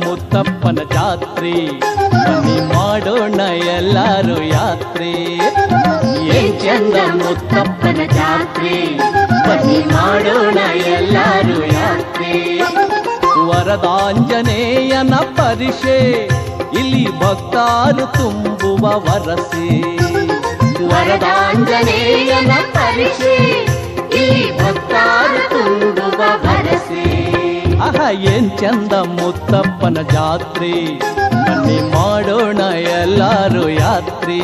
ಮುತ್ತಪ್ಪನ ಜಾತ್ರೆ, ಬನ್ನಿ ಮಾಡೋಣ ಎಲ್ಲರೂ ಯಾತ್ರೆ. ಏನ್ ಚಂದ ಮುತ್ತಪ್ಪನ ಜಾತ್ರೆ, ಬನ್ನಿ ಮಾಡೋಣ ಎಲ್ಲರೂ ಯಾತ್ರೆ. ವರದಾಂಜನೇಯನ ಪರಿಷೆ, ಇಲ್ಲಿ ಭಕ್ತಾರು ತುಂಬುವ ವರಸೆ. ವರದಾಂಜನೇಯನ ಪರಿಷೆ, ಇಲ್ಲಿ ಭಕ್ತಾರು ತುಂಬುವ ವರಸೆ. ಆಹಾ ಏನ್ ಚಂದ ಮುತ್ತಪ್ಪನ ಜಾತ್ರೆ, ಬನ್ನಿ ಮಾಡೋಣ ಎಲ್ಲರೂ ಯಾತ್ರೆ.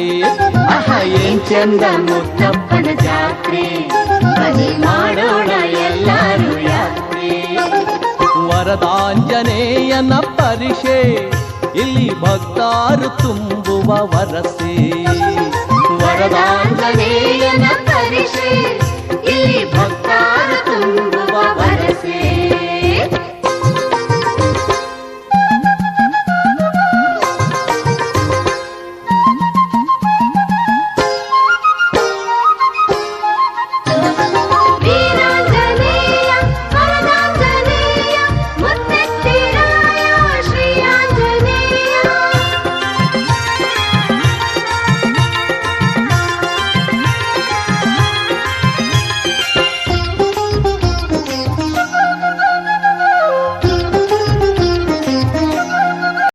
ಆಹಾ ಏನ್ ಚಂದ ಮುತ್ತಪ್ಪನ ಜಾತ್ರೆ, ಬನ್ನಿ ಮಾಡೋಣ ಎಲ್ಲರೂ ಯಾತ್ರೆ. ವರದಾಂಜನೇಯನ ಪರಿಷೆ, ಇಲ್ಲಿ ಭಕ್ತಾರು ತುಂಬುವ ವರಸೆ. ವರದಾಂಜನೇಯನ ಪರಿಷೆ,